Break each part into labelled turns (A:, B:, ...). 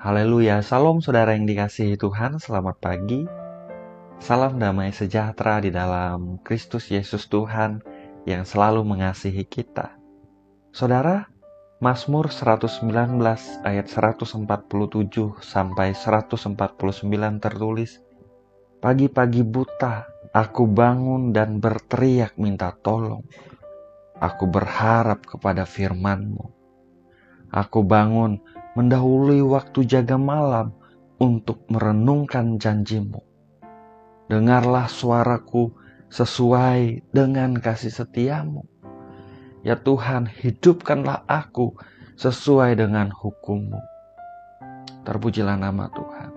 A: Haleluya, salam saudara yang dikasihi Tuhan, selamat pagi. Salam damai sejahtera di dalam Kristus Yesus Tuhan yang selalu mengasihi kita. Saudara, Mazmur 119 ayat 147 sampai 149 tertulis, "Pagi-pagi buta, aku bangun dan berteriak minta tolong. Aku berharap kepada firman-Mu. Aku bangun mendahului waktu jaga malam untuk merenungkan janji-Mu. Dengarlah suaraku sesuai dengan kasih setia-Mu. Ya Tuhan, hidupkanlah aku sesuai dengan hukum-Mu." Terpujilah nama Tuhan.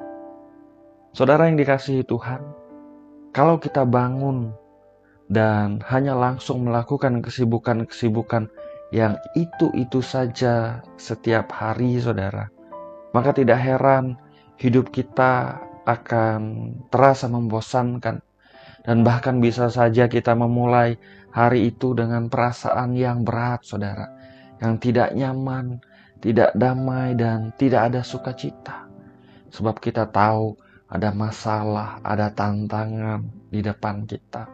A: Saudara yang dikasihi Tuhan, kalau kita bangun dan hanya langsung melakukan kesibukan-kesibukan yang itu-itu saja setiap hari, saudara, maka tidak heran hidup kita akan terasa membosankan. Dan bahkan bisa saja kita memulai hari itu dengan perasaan yang berat, saudara. Yang tidak nyaman, tidak damai, dan tidak ada sukacita. Sebab kita tahu ada masalah, ada tantangan di depan kita.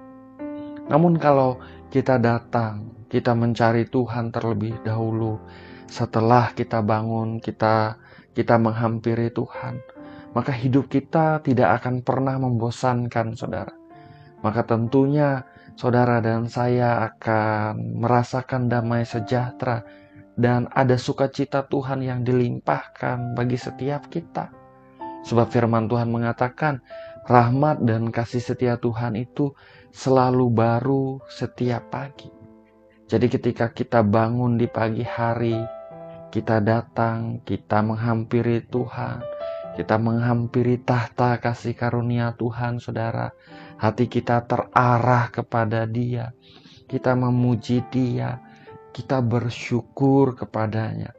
A: Namun kalau kita datang, kita mencari Tuhan terlebih dahulu. Setelah kita bangun, kita menghampiri Tuhan, maka hidup kita tidak akan pernah membosankan, saudara. Maka tentunya saudara dan saya akan merasakan damai sejahtera dan ada sukacita Tuhan yang dilimpahkan bagi setiap kita. Sebab firman Tuhan mengatakan, rahmat dan kasih setia Tuhan itu selalu baru setiap pagi. Jadi ketika kita bangun di pagi hari, kita datang, kita menghampiri Tuhan, kita menghampiri tahta kasih karunia Tuhan, saudara. Hati kita terarah kepada Dia, kita memuji Dia, kita bersyukur kepadanya,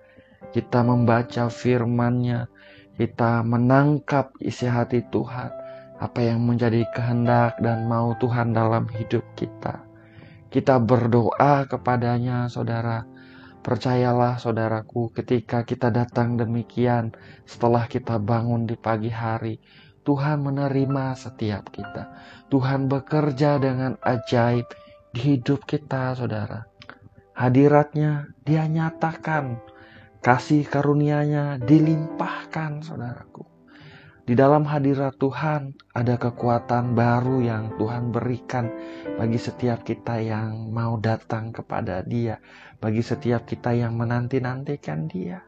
A: kita membaca firman-Nya, kita menangkap isi hati Tuhan, apa yang menjadi kehendak dan mau Tuhan dalam hidup kita. Kita berdoa kepadanya, saudara. Percayalah saudaraku, ketika kita datang demikian, setelah kita bangun di pagi hari, Tuhan menerima setiap kita. Tuhan bekerja dengan ajaib di hidup kita, saudara. Hadiratnya Dia nyatakan, kasih karunia-Nya dilimpahkan, saudaraku. Di dalam hadirat Tuhan ada kekuatan baru yang Tuhan berikan bagi setiap kita yang mau datang kepada Dia, bagi setiap kita yang menanti-nantikan Dia.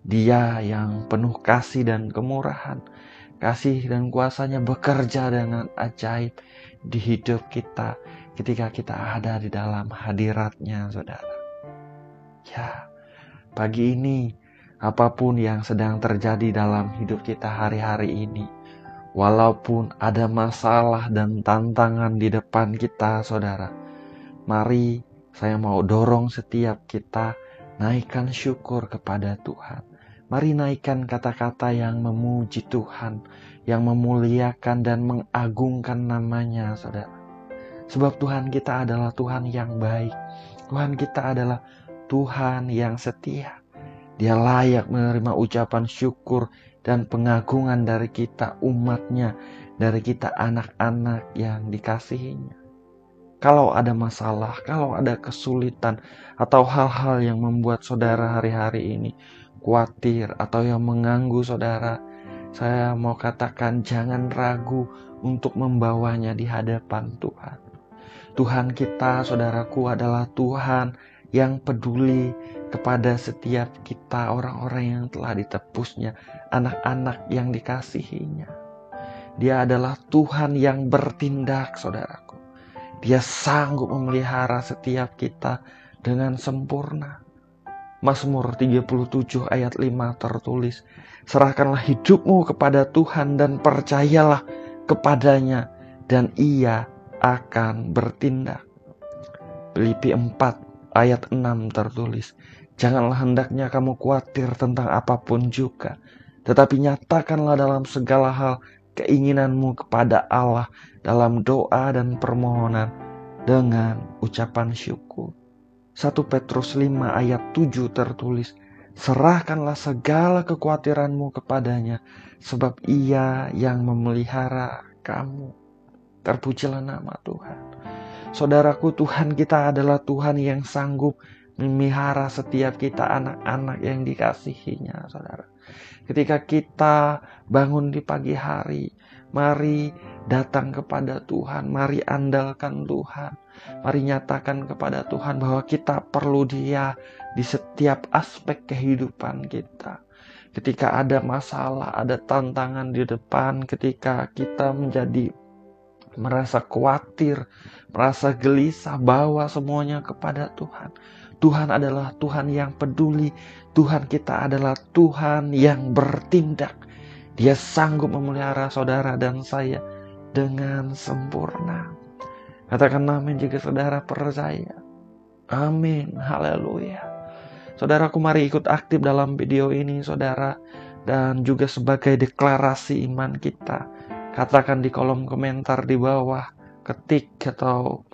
A: Dia yang penuh kasih dan kemurahan, kasih dan kuasa-Nya bekerja dengan ajaib di hidup kita ketika kita ada di dalam hadirat-Nya, saudara. Ya, pagi ini apapun yang sedang terjadi dalam hidup kita hari-hari ini, walaupun ada masalah dan tantangan di depan kita, saudara, mari saya mau dorong setiap kita naikkan syukur kepada Tuhan. Mari naikkan kata-kata yang memuji Tuhan, yang memuliakan dan mengagungkan namanya, saudara. Sebab Tuhan kita adalah Tuhan yang baik. Tuhan kita adalah Tuhan yang setia. Dia layak menerima ucapan syukur dan pengagungan dari kita umatnya, dari kita anak-anak yang dikasihinya. Kalau ada masalah, kalau ada kesulitan, atau hal-hal yang membuat saudara hari-hari ini khawatir atau yang mengganggu saudara, saya mau katakan jangan ragu untuk membawanya di hadapan Tuhan. Tuhan kita, saudaraku, adalah Tuhan yang peduli kepada setiap kita, orang-orang yang telah ditebusnya, anak-anak yang dikasihinya. Dia adalah Tuhan yang bertindak, saudaraku. Dia sanggup memelihara setiap kita dengan sempurna. Mazmur 37 ayat 5 tertulis, "Serahkanlah hidupmu kepada Tuhan dan percayalah kepadanya, dan Ia akan bertindak." Filipi 4 ayat 6 tertulis, "Janganlah hendaknya kamu khawatir tentang apapun juga, tetapi nyatakanlah dalam segala hal keinginanmu kepada Allah dalam doa dan permohonan dengan ucapan syukur." 1 Petrus 5 ayat 7 tertulis, Serahkanlah segala kekhawatiranmu kepadanya, sebab Ia yang memelihara kamu. Terpujilah nama Tuhan. Saudaraku, Tuhan kita adalah Tuhan yang sanggup memelihara setiap kita anak-anak yang dikasihinya, saudara. Ketika kita bangun di pagi hari, mari datang kepada Tuhan, mari andalkan Tuhan, mari nyatakan kepada Tuhan bahwa kita perlu Dia di setiap aspek kehidupan kita. Ketika ada masalah, ada tantangan di depan, ketika kita merasa khawatir, merasa gelisah, bawa semuanya kepada Tuhan. Tuhan adalah Tuhan yang peduli. Tuhan kita adalah Tuhan yang bertindak. Dia sanggup memelihara saudara dan saya dengan sempurna. Katakan amin jika saudara percaya. Amin. Haleluya. Saudaraku, mari ikut aktif dalam video ini, saudara. Dan juga sebagai deklarasi iman kita, katakan di kolom komentar di bawah, ketik atau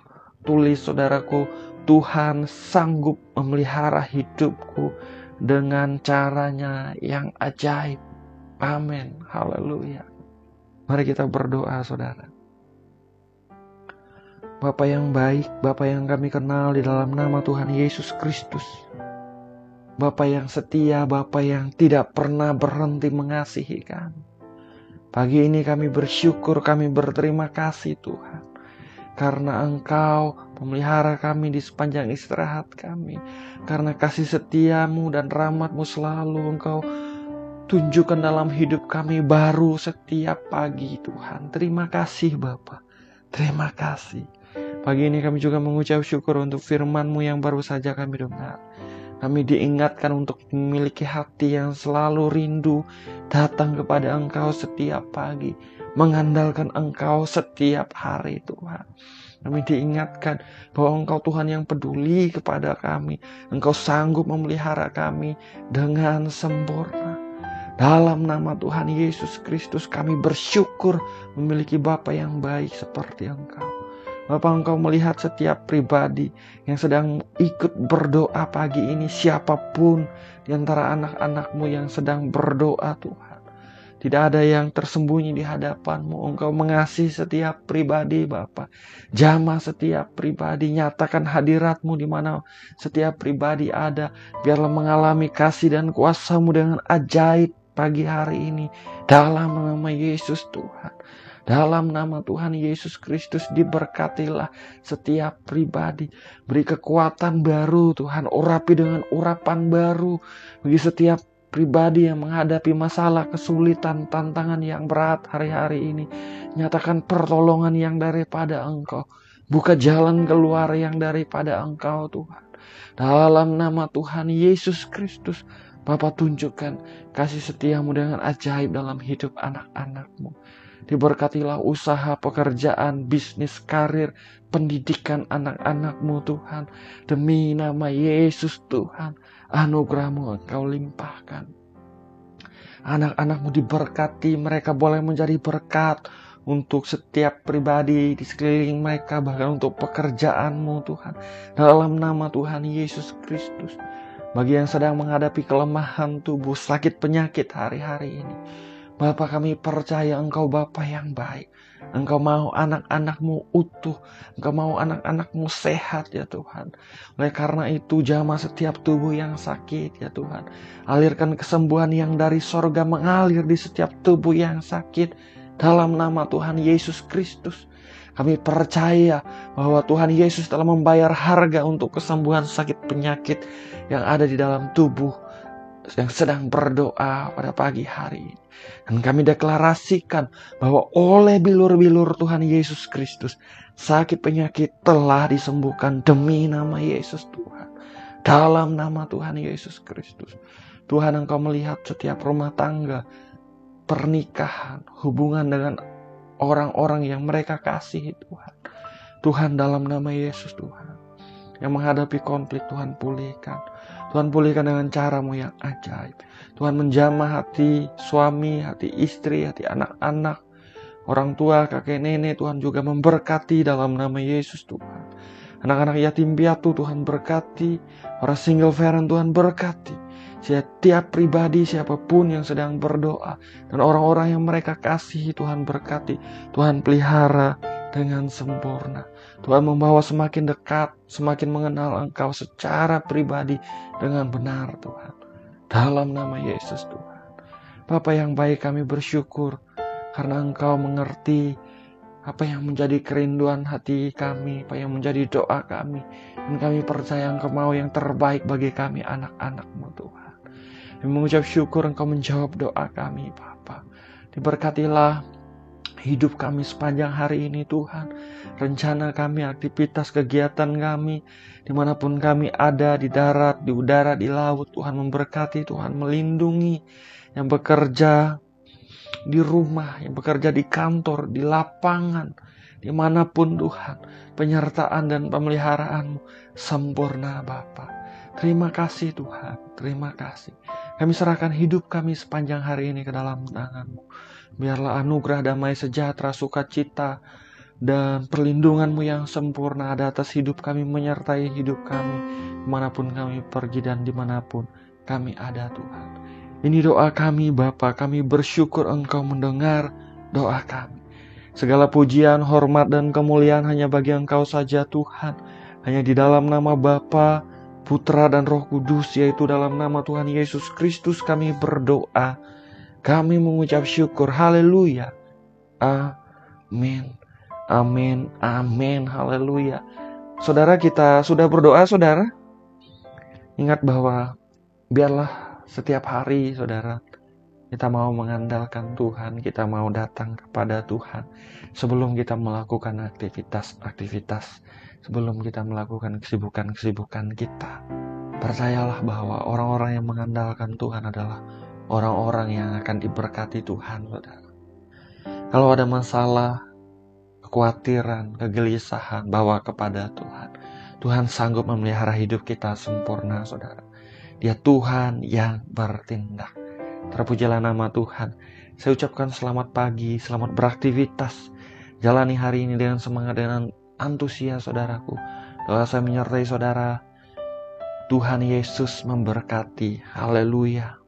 A: tulis, saudaraku, Tuhan sanggup memelihara hidupku dengan caranya yang ajaib. Amin. Haleluya. Mari kita berdoa, saudara. Bapa yang baik, Bapa yang kami kenal di dalam nama Tuhan Yesus Kristus. Bapa yang setia, Bapa yang tidak pernah berhenti mengasihi kami. Pagi ini kami bersyukur, kami berterima kasih Tuhan. Karena Engkau memelihara kami di sepanjang istirahat kami. Karena kasih setiamu dan rahmat-Mu selalu Engkau tunjukkan dalam hidup kami baru setiap pagi Tuhan. Terima kasih Bapa. Terima kasih. Pagi ini kami juga mengucap syukur untuk firman-Mu yang baru saja kami dengar. Kami diingatkan untuk memiliki hati yang selalu rindu datang kepada Engkau setiap pagi, mengandalkan Engkau setiap hari Tuhan. Kami diingatkan bahwa Engkau Tuhan yang peduli kepada kami. Engkau sanggup memelihara kami dengan sempurna. Dalam nama Tuhan Yesus Kristus kami bersyukur memiliki Bapa yang baik seperti Engkau. Bapak, Engkau melihat setiap pribadi yang sedang ikut berdoa pagi ini, siapapun di antara anak-anak-Mu yang sedang berdoa Tuhan. Tidak ada yang tersembunyi di hadapan-Mu. Engkau mengasihi setiap pribadi Bapak. Jamah setiap pribadi, nyatakan hadirat-Mu di mana setiap pribadi ada. Biarlah mengalami kasih dan kuasa-Mu dengan ajaib pagi hari ini. Dalam nama Yesus Tuhan. Dalam nama Tuhan Yesus Kristus diberkatilah setiap pribadi. Beri kekuatan baru Tuhan. Urapi dengan urapan baru. Bagi setiap pribadi yang menghadapi masalah, kesulitan, tantangan yang berat hari-hari ini. Nyatakan pertolongan yang daripada Engkau. Buka jalan keluar yang daripada Engkau Tuhan. Dalam nama Tuhan Yesus Kristus. Bapa, tunjukkan kasih setiamu dengan ajaib dalam hidup anak-anak-Mu. Diberkatilah usaha, pekerjaan, bisnis, karir, pendidikan anak-anak-Mu Tuhan. Demi nama Yesus Tuhan, anugerah-Mu Engkau limpahkan. Anak-anak-Mu diberkati, mereka boleh menjadi berkat untuk setiap pribadi di sekeliling mereka, bahkan untuk pekerjaan-Mu Tuhan. Dalam nama Tuhan Yesus Kristus. Bagi yang sedang menghadapi kelemahan tubuh, sakit penyakit hari-hari ini, Bapa, kami percaya Engkau Bapa yang baik. Engkau mau anak-anak-Mu utuh. Engkau mau anak-anak-Mu sehat ya Tuhan. Oleh karena itu jamah setiap tubuh yang sakit ya Tuhan. Alirkan kesembuhan yang dari sorga mengalir di setiap tubuh yang sakit. Dalam nama Tuhan Yesus Kristus. Kami percaya bahwa Tuhan Yesus telah membayar harga untuk kesembuhan sakit penyakit yang ada di dalam tubuh yang sedang berdoa pada pagi hari ini. Dan kami deklarasikan bahwa oleh bilur-bilur Tuhan Yesus Kristus, sakit penyakit telah disembuhkan demi nama Yesus Tuhan. Dalam nama Tuhan Yesus Kristus. Tuhan, Engkau melihat setiap rumah tangga, pernikahan, hubungan dengan orang-orang yang mereka kasihi Tuhan. Tuhan, dalam nama Yesus Tuhan. Yang menghadapi konflik, Tuhan pulihkan. Tuhan pulihkan dengan cara-Mu yang ajaib. Tuhan menjamah hati suami, hati istri, hati anak-anak, orang tua, kakek nenek. Tuhan juga memberkati dalam nama Yesus Tuhan. Anak-anak yatim piatu Tuhan berkati. Orang single parent Tuhan berkati. setiap pribadi siapapun yang sedang berdoa, dan orang-orang yang mereka kasihi Tuhan berkati, Tuhan pelihara dengan sempurna. Tuhan membawa semakin dekat, semakin mengenal Engkau secara pribadi dengan benar Tuhan. Dalam nama Yesus Tuhan. Bapa yang baik, kami bersyukur karena Engkau mengerti apa yang menjadi kerinduan hati kami, apa yang menjadi doa kami. Dan kami percaya Engkau mau yang terbaik bagi kami anak-anak-Mu Tuhan. Kami mengucap syukur Engkau menjawab doa kami Bapa. Diberkatilah hidup kami sepanjang hari ini Tuhan. Rencana kami, aktivitas kegiatan kami, dimanapun kami ada, di darat, di udara, di laut, Tuhan memberkati, Tuhan melindungi yang bekerja di rumah, yang bekerja di kantor, di lapangan, dimanapun Tuhan, penyertaan dan pemeliharaan-Mu sempurna Bapa. Terima kasih Tuhan, terima kasih. Kami serahkan hidup kami sepanjang hari ini ke dalam tangan-Mu. Biarlah anugerah damai sejahtera, sukacita, dan perlindungan-Mu yang sempurna ada atas hidup kami, menyertai hidup kami, dimanapun kami pergi dan dimanapun kami ada Tuhan. Ini doa kami Bapa, kami bersyukur Engkau mendengar doa kami. Segala pujian, hormat, dan kemuliaan hanya bagi Engkau saja Tuhan. Hanya di dalam nama Bapa, Putra, dan Roh Kudus, yaitu dalam nama Tuhan Yesus Kristus kami berdoa. Kami mengucap syukur, haleluya, amin, amin, amin, haleluya. Saudara, kita sudah berdoa saudara. Ingat bahwa biarlah setiap hari saudara, kita mau mengandalkan Tuhan, kita mau datang kepada Tuhan sebelum kita melakukan aktivitas-aktivitas, sebelum kita melakukan kesibukan-kesibukan kita. Percayalah bahwa orang-orang yang mengandalkan Tuhan adalah orang-orang yang akan diberkati Tuhan, saudara. Kalau ada masalah, kekhawatiran, kegelisahan, bawa kepada Tuhan. Tuhan sanggup memelihara hidup kita sempurna, saudara. Dia Tuhan yang bertindak. Terpujilah nama Tuhan. Saya ucapkan selamat pagi, selamat beraktivitas. Jalani hari ini dengan semangat, dengan antusias saudaraku. Doa saya menyertai saudara. Tuhan Yesus memberkati. Haleluya.